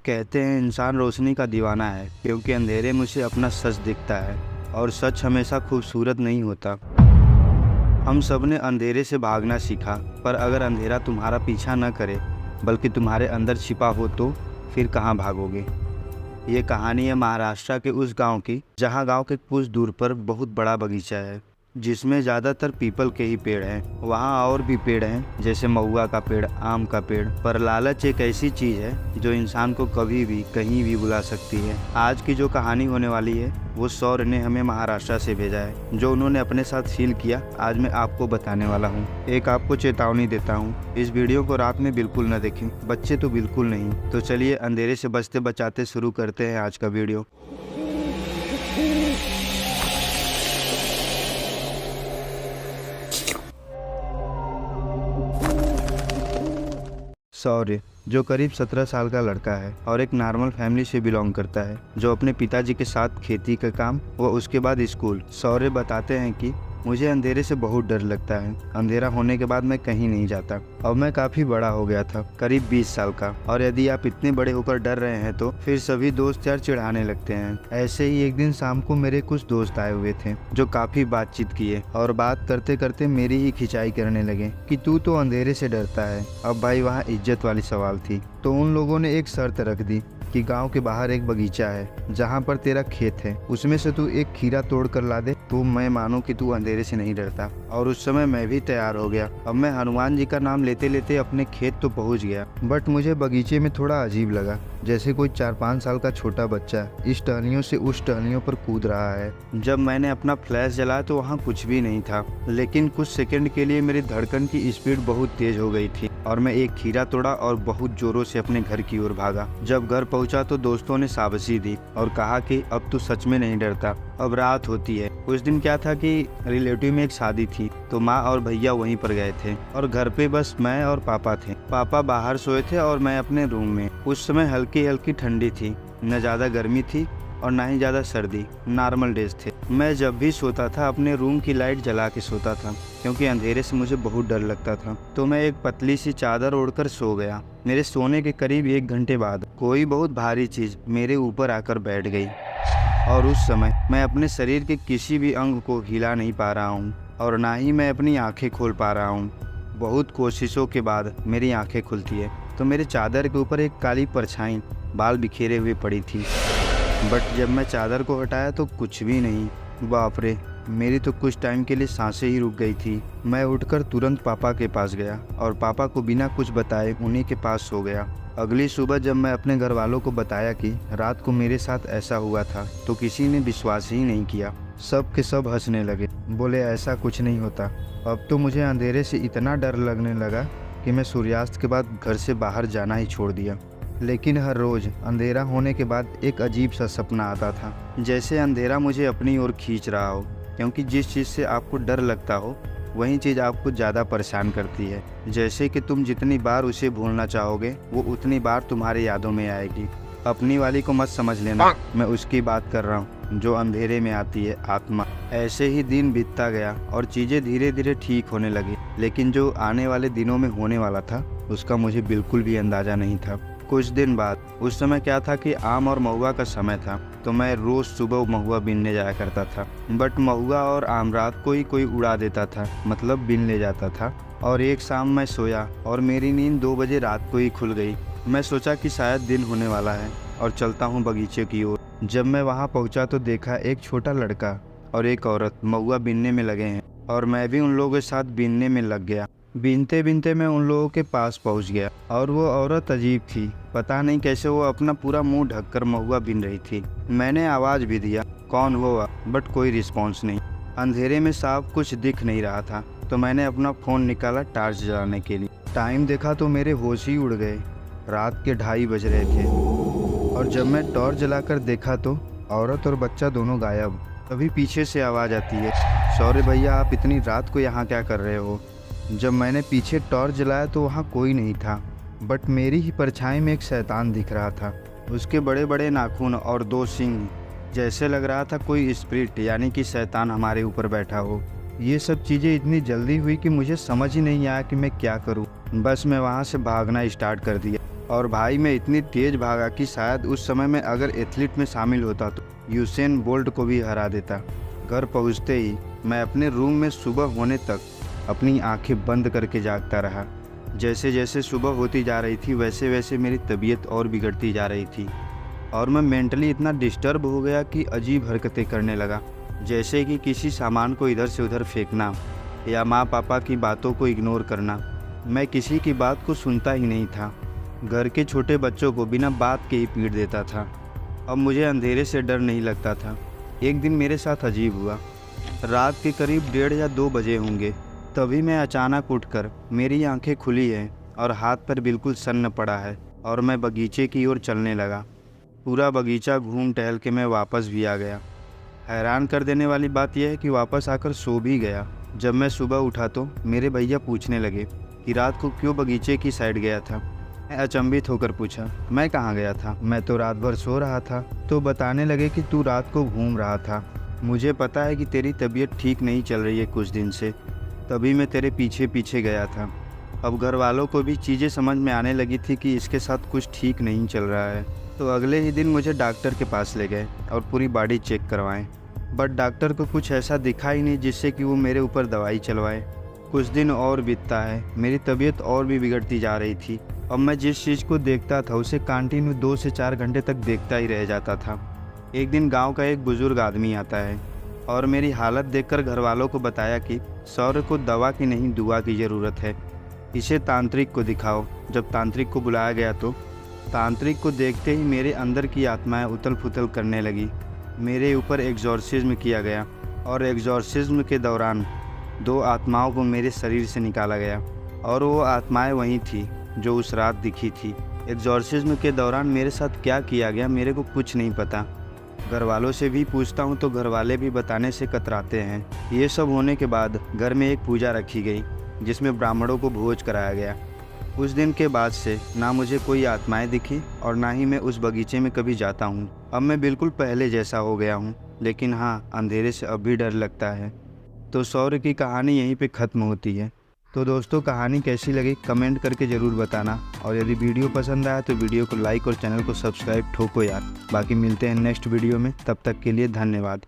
कहते हैं इंसान रोशनी का दीवाना है, क्योंकि अंधेरे में उसे अपना सच दिखता है और सच हमेशा खूबसूरत नहीं होता। हम सब ने अंधेरे से भागना सीखा, पर अगर अंधेरा तुम्हारा पीछा न करे बल्कि तुम्हारे अंदर छिपा हो तो फिर कहाँ भागोगे। ये कहानी है महाराष्ट्र के उस गांव की जहां गांव के कुछ दूर पर बहुत बड़ा बगीचा है जिसमें ज़्यादातर पीपल के ही पेड़ हैं। वहाँ और भी पेड़ हैं जैसे महुआ का पेड़, आम का पेड़, पर लालच एक ऐसी चीज़ है जो इंसान को कभी भी कहीं भी बुला सकती है। आज की जो कहानी होने वाली है वो सौर्य ने हमें महाराष्ट्र से भेजा है। जो उन्होंने अपने साथ फील किया आज मैं आपको बताने वाला हूँ। एक आपको चेतावनी देता हूँ, इस वीडियो को रात में बिल्कुल न देखें, बच्चे तो बिल्कुल नहीं। तो चलिए अंधेरे से बचते बचाते शुरू करते हैं आज का वीडियो। सौर्य जो करीब 17 साल का लड़का है और एक नॉर्मल फैमिली से बिलोंग करता है, जो अपने पिताजी के साथ खेती का काम व उसके बाद स्कूल। सौर्य बताते हैं कि मुझे अंधेरे से बहुत डर लगता है। अंधेरा होने के बाद मैं कहीं नहीं जाता। अब मैं काफ़ी बड़ा हो गया था, करीब 20 साल का, और यदि आप इतने बड़े होकर डर रहे हैं तो फिर सभी दोस्त यार चिढ़ाने लगते हैं। ऐसे ही एक दिन शाम को मेरे कुछ दोस्त आए हुए थे जो काफ़ी बातचीत किए और बात करते करते मेरी ही खिंचाई करने लगे कि तू तो अंधेरे से डरता है। अब भाई वहाँ इज्जत वाली सवाल थी, तो उन लोगों ने एक शर्त रख दी कि गांव के बाहर एक बगीचा है जहां पर तेरा खेत है, उसमें से तू एक खीरा तोड़ कर ला दे तो मैं मानूं कि तू अंधेरे से नहीं डरता। और उस समय मैं भी तैयार हो गया। अब मैं हनुमान जी का नाम लेते लेते अपने खेत तो पहुंच गया, बट मुझे बगीचे में थोड़ा अजीब लगा, जैसे कोई 4-5 साल का छोटा बच्चा इस टहनियों से उस टहनियों पर कूद रहा है। जब मैंने अपना फ्लैश जलाया तो वहाँ कुछ भी नहीं था, लेकिन कुछ सेकंड के लिए मेरी धड़कन की स्पीड बहुत तेज हो गई थी और मैं एक खीरा तोड़ा और बहुत जोरों से अपने घर की ओर भागा। जब घर पहुंचा तो दोस्तों ने शाबाशी दी और कहा कि अब तू सच में नहीं डरता। अब रात होती है। उस दिन क्या था कि रिलेटिव में एक शादी थी, तो माँ और भैया वहीं पर गए थे और घर पे बस मैं और पापा थे। पापा बाहर सोए थे और मैं अपने रूम में। उस समय हल्की हल्की ठंडी थी, न ज़्यादा गर्मी थी और ना ही ज़्यादा सर्दी, नॉर्मल डेज थे। मैं जब भी सोता था अपने रूम की लाइट जला के सोता था, क्योंकि अंधेरे से मुझे बहुत डर लगता था। तो मैं एक पतली सी चादर ओढ़कर सो गया। मेरे सोने के करीब 1 घंटे बाद कोई बहुत भारी चीज़ मेरे ऊपर आकर बैठ गई और उस समय मैं अपने शरीर के किसी भी अंग को हिला नहीं पा रहा हूँ और ना ही मैं अपनी आँखें खोल पा रहा हूँ। बहुत कोशिशों के बाद मेरी आँखें खुलती है तो मेरे चादर के ऊपर एक काली परछाई बाल बिखेरे हुए पड़ी थी, बट जब मैं चादर को हटाया तो कुछ भी नहीं। बाप रे, मेरी तो कुछ टाइम के लिए सांसें ही रुक गई थी। मैं उठकर तुरंत पापा के पास गया और पापा को बिना कुछ बताए उन्हीं के पास सो गया। अगली सुबह जब मैं अपने घर वालों को बताया कि रात को मेरे साथ ऐसा हुआ था तो किसी ने विश्वास ही नहीं किया। सब के सब हंसने लगे, बोले ऐसा कुछ नहीं होता। अब तो मुझे अंधेरे से इतना डर लगने लगा कि मैं सूर्यास्त के बाद घर से बाहर जाना ही छोड़ दिया। लेकिन हर रोज़ अंधेरा होने के बाद एक अजीब सा सपना आता था, जैसे अंधेरा मुझे अपनी ओर खींच रहा हो, क्योंकि जिस चीज़ से आपको डर लगता हो वही चीज़ आपको ज़्यादा परेशान करती है। जैसे कि तुम जितनी बार उसे भूलना चाहोगे वो उतनी बार तुम्हारी यादों में आएगी। अपनी वाली को मत समझ लेना, मैं उसकी बात कर रहा हूँ जो अंधेरे में आती है, आत्मा। ऐसे ही दिन बीतता गया और चीज़ें धीरे धीरे ठीक होने लगी, लेकिन जो आने वाले दिनों में होने वाला था उसका मुझे बिल्कुल भी अंदाज़ा नहीं था। कुछ दिन बाद, उस समय क्या था कि आम और महुआ का समय था, तो मैं रोज़ सुबह महुआ बीनने जाया करता था। बट महुआ और आम रात को ही कोई उड़ा देता था, मतलब बीन ले जाता था। और एक शाम मैं सोया और मेरी नींद 2 बजे रात को ही खुल गई। मैं सोचा कि शायद दिन होने वाला है और चलता हूँ बगीचे की ओर। जब मैं वहाँ पहुँचा तो देखा एक छोटा लड़का और एक औरत महुआ बीनने में लगे हैं और मैं भी उन लोगों के साथ बीनने में लग गया। बीनते बीनते मैं उन लोगों के पास पहुंच गया और वो औरत अजीब थी। पता नहीं कैसे वो अपना पूरा मुंह ढककर महुआ बीन रही थी। मैंने आवाज़ भी दिया, कौन हुआ, बट कोई रिस्पॉन्स नहीं। अंधेरे में साफ कुछ दिख नहीं रहा था, तो मैंने अपना फ़ोन निकाला टॉर्च जलाने के लिए। टाइम देखा तो मेरे होश ही उड़ गए। रात के 2:30 बज रहे थे और जब मैं टॉर्च जलाकर देखा तो औरत और बच्चा दोनों गायब। तभी पीछे से आवाज़ आती है, सॉरी भैया, आप इतनी रात को यहाँ क्या कर रहे हो। जब मैंने पीछे टॉर्च जलाया तो वहाँ कोई नहीं था, बट मेरी ही परछाई में एक शैतान दिख रहा था। उसके बड़े बड़े नाखून और 2 सींग, जैसे लग रहा था कोई स्पिरिट यानी कि शैतान हमारे ऊपर बैठा हो। ये सब चीज़ें इतनी जल्दी हुई कि मुझे समझ ही नहीं आया कि मैं क्या करूँ। बस मैं वहाँ से भागना स्टार्ट कर दिया। और भाई मैं इतनी तेज भागा कि शायद उस समय में अगर एथलीट में शामिल होता तो यूसेन बोल्ट को भी हरा देता। घर पहुंचते ही मैं अपने रूम में सुबह होने तक अपनी आंखें बंद करके जागता रहा। जैसे जैसे सुबह होती जा रही थी वैसे वैसे मेरी तबीयत और बिगड़ती जा रही थी और मैं मेंटली इतना डिस्टर्ब हो गया कि अजीब हरकतें करने लगा, जैसे कि किसी सामान को इधर से उधर फेंकना या माँ पापा की बातों को इग्नोर करना। मैं किसी की बात को सुनता ही नहीं था, घर के छोटे बच्चों को बिना बात के ही पीट देता था। अब मुझे अंधेरे से डर नहीं लगता था। एक दिन मेरे साथ अजीब हुआ। रात के करीब 1:30 या 2 बजे होंगे, तभी मैं अचानक उठकर मेरी आंखें खुली हैं और हाथ पर बिल्कुल सन्न पड़ा है और मैं बगीचे की ओर चलने लगा। पूरा बगीचा घूम टहल के मैं वापस भी आ गया। हैरान कर देने वाली बात यह है कि वापस आकर सो भी गया। जब मैं सुबह उठा तो मेरे भैया पूछने लगे कि रात को क्यों बगीचे की साइड गया था। मैं अचंभित होकर पूछा, मैं कहाँ गया था, मैं तो रात भर सो रहा था। तो बताने लगे कि तू रात को घूम रहा था। मुझे पता है कि तेरी तबीयत ठीक नहीं चल रही है कुछ दिन से, तभी मैं तेरे पीछे पीछे गया था। अब घर वालों को भी चीज़ें समझ में आने लगी थी कि इसके साथ कुछ ठीक नहीं चल रहा है। तो अगले ही दिन मुझे डॉक्टर के पास ले गए और पूरी बॉडी चेक करवाएं, बट डॉक्टर को कुछ ऐसा दिखा ही नहीं जिससे कि वो मेरे ऊपर दवाई चलवाए। कुछ दिन और बीतता है, मेरी तबीयत और भी बिगड़ती जा रही थी। अब मैं जिस चीज़ को देखता था उसे कंटिन्यू 2 से 4 घंटे तक देखता ही रह जाता था। एक दिन गांव का एक बुज़ुर्ग आदमी आता है और मेरी हालत देखकर घर वालों को बताया कि सौर्य को दवा की नहीं दुआ की ज़रूरत है, इसे तांत्रिक को दिखाओ। जब तांत्रिक को बुलाया गया तो तांत्रिक को देखते ही मेरे अंदर की आत्माएं उथल पुथल करने लगी। मेरे ऊपर एग्जॉर्सिज्म किया गया और एग्जॉर्सिज्म के दौरान 2 आत्माओं को मेरे शरीर से निकाला गया और वो आत्माएं वहीं थी जो उस रात दिखी थी। एग्जॉर्सिज्म के दौरान मेरे साथ क्या किया गया मेरे को कुछ नहीं पता। घर वालों से भी पूछता हूँ तो घर वाले भी बताने से कतराते हैं। ये सब होने के बाद घर में एक पूजा रखी गई जिसमें ब्राह्मणों को भोज कराया गया। उस दिन के बाद से ना मुझे कोई आत्माएं दिखी और ना ही मैं उस बगीचे में कभी जाता हूँ। अब मैं बिल्कुल पहले जैसा हो गया हूँ, लेकिन हाँ, अंधेरे से अब भी डर लगता है। तो सौर्य की कहानी यहीं पे ख़त्म होती है। तो दोस्तों, कहानी कैसी लगी कमेंट करके ज़रूर बताना, और यदि वीडियो पसंद आया तो वीडियो को लाइक और चैनल को सब्सक्राइब ठोको यार। बाकी मिलते हैं नेक्स्ट वीडियो में, तब तक के लिए धन्यवाद।